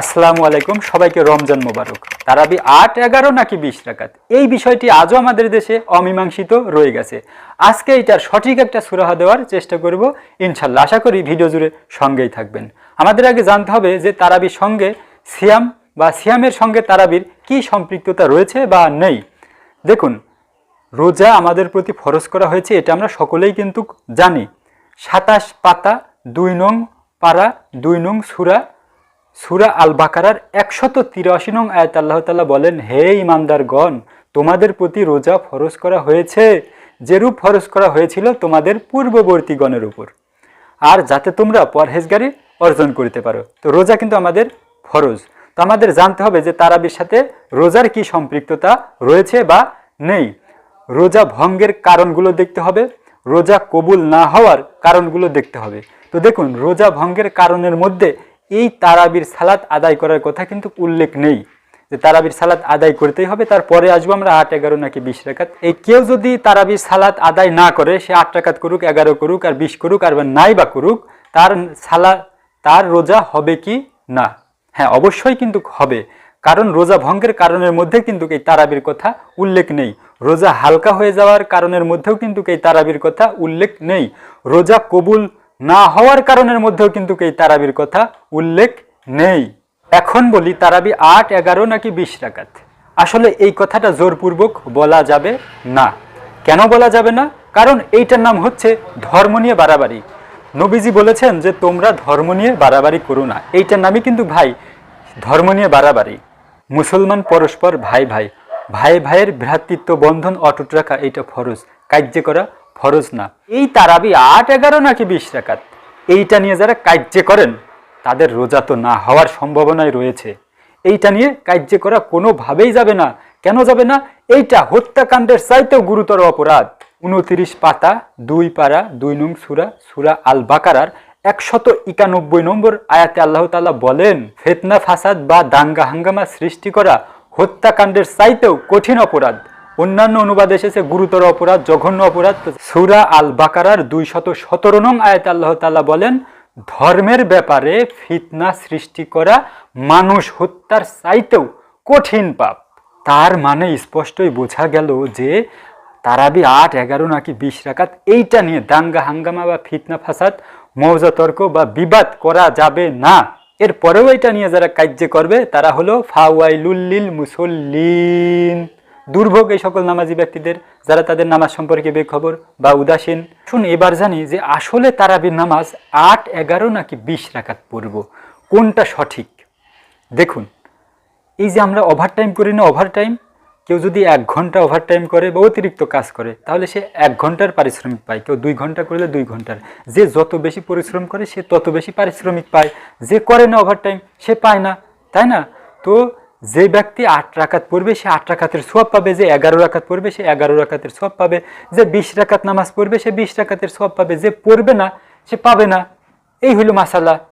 আসসালামু আলাইকুম, সবাইকে রমজান মোবারক। তারাবি ৮, ১১ নাকি ২০ রাকাত, এই বিষয়টি আজও আমাদের দেশে অমীমাংসিত রয়ে গেছে। আজকে এটার সঠিক একটা সুরাহা দেওয়ার চেষ্টা করব ইনশাল্লাহ। আশা করি ভিডিও জুড়ে সঙ্গেই থাকবেন। আমাদের আগে জানতে হবে যে তারাবির সঙ্গে সিয়াম বা সিয়ামের সঙ্গে তারাবির কি সম্পৃক্ততা রয়েছে বা নেই। দেখুন, রোজা আমাদের প্রতি ফরজ করা হয়েছে, এটা আমরা সকলেই কিন্তু জানি। ২৭ পাতা ২ নং পারা ২ নং সূরা আল বাকারার ১৮৩ নং আয়াত আল্লাহ তাআলা বলেন, হে ঈমানদারগণ, তোমাদের প্রতি রোজা ফরজ করা হয়েছে যেরূপ ফরজ করা হয়েছিল তোমাদের পূর্ববর্তীগণের উপর, আর যাতে তোমরা পরহেজগারি অর্জন করতে পারো। তো রোজা কিন্তু আমাদের ফরজ। তো আমাদের জানতে হবে যে তারাবির সাথে রোজার কি সম্পৃক্ততা রয়েছে বা নেই। রোজা ভঙ্গের কারণগুলো দেখতে হবে, রোজা কবুল না হওয়ার কারণগুলো দেখতে হবে। তো দেখুন, রোজা ভঙ্গের কারণের মধ্যে এই তারাবির সালাত আদায় করার কথা কিন্তু উল্লেখ নেই যে তারাবির সালাত আদায় করতেই হবে। তারপরে আসবো আমরা ৮, ১১ নাকি ২০ রাকাত। এই কেউ যদি তারাবির সালাত আদায় না করে, সে ৮ রাকাত করুক, ১১ করুক, আর ২০ করুক, আর নাই বা করুক, তার রোজা হবে কি না? হ্যাঁ, অবশ্যই কিন্তু হবে, কারণ রোজা ভঙ্গের কারণের মধ্যে কিন্তু এই তারাবির কথা উল্লেখ নেই। রোজা হালকা হয়ে যাওয়ার কারণের মধ্যেও কিন্তু এই তারাবির কথা উল্লেখ নেই। রোজা কবুল না হওয়ার কারণের মধ্যেও কিন্তু এই তারাবির কথা উল্লেখ নেই। এখন বলি, তারাবি ৮, ১১ নাকি ২০ রাকাত। আসলে এই কথাটা জোরপূর্বক বলা যাবে না। কেন বলা যাবে না? কারণ এইটার নাম হচ্ছে ধর্ম নিয়ে বাড়াবাড়ি। নবীজি বলেছেন যে তোমরা ধর্ম নিয়ে বাড়াবাড়ি করো না। এইটার নামই কিন্তু ভাই ধর্ম নিয়ে বাড়াবাড়ি। মুসলমান পরস্পর ভাই ভাই, ভাই ভাইয়ের ভ্রাতৃত্ব বন্ধন অটুট রাখা এইটা ফরজ, কার্য করা ফরজ না। এই তারাবি ৮, ১১ নাকি ২০ রাকাত, এইটা নিয়ে যারা কার্য করেন তাদের রোজা তো না হওয়ার সম্ভাবনাই রয়েছে। এইটা নিয়ে কার্য করা কোনোভাবেই যাবে না। কেন যাবে না? এইটা হত্যাকাণ্ডের চাইতেও গুরুতর অপরাধ। ২৯ পাতা ২ পারা ২ নং সূরা আল বাকারার ১৯১ নম্বর আয়াতে আল্লাহ তাআলা বলেন, ফিতনা ফাসাদ বা দাঙ্গা হাঙ্গামা সৃষ্টি করা হত্যাকাণ্ডের চাইতেও কঠিন অপরাধ। অন্যান্য অনুবাদে এসেছে গুরুতর অপরাধ, জঘন্য অপরাধ। সূরা আল বাকারার ২১৭ নং আয়াতে আল্লাহ তাআলা বলেন, ধর্মের ব্যাপারে ফিতনা সৃষ্টি করা মানুষ হত্যার চাইতেও কঠিন পাপ। তার মানে স্পষ্টই বোঝা গেল যে তারাবি ৮, ১১ নাকি ২০ রাকাত, এইটা নিয়ে দাঙ্গা হাঙ্গামা বা ফিতনা ফাসাদ, মৌজা তর্ক বা বিবাদ করা যাবে না। এরপরেও এটা নিয়ে যারা কার্য করবে তারা হলো ফাওয়াইলুল লিল মুসল্লিন, দুর্ভোগ এই সকল নামাজি ব্যক্তিদের যারা তাদের নামাজ সম্পর্কে বেখবর বা উদাসীন। শুন, এবার জানি যে আসলে তারাবির নামাজ ৮, ১১ নাকি ২০ রাকাত পড়ব, কোনটা সঠিক? দেখুন, এই যে আমরা ওভারটাইম করি না, ওভারটাইম, কেউ যদি ১ ঘন্টা ওভারটাইম করে বা অতিরিক্ত কাজ করে তাহলে সে ১ ঘন্টার পারিশ্রমিক পায়, কেউ ২ ঘন্টা করলে ২ ঘন্টার। যে যত বেশি পরিশ্রম করে সে তত বেশি পারিশ্রমিক পায়, যে করে না ওভারটাইম সে পায় না, তাই না? তো যে ব্যক্তি ৮ রাকাত পড়বে সে ৮ রাকাতের সওয়াব পাবে, যে ১১ রাকাত পড়বে সে ১১ রাকাতের সওয়াব পাবে, যে ২০ রাকাত নামাজ পড়বে সে ২০ রাকাতের সওয়াব পাবে, যে পড়বে না সে পাবে না। এই হইল মাসালা।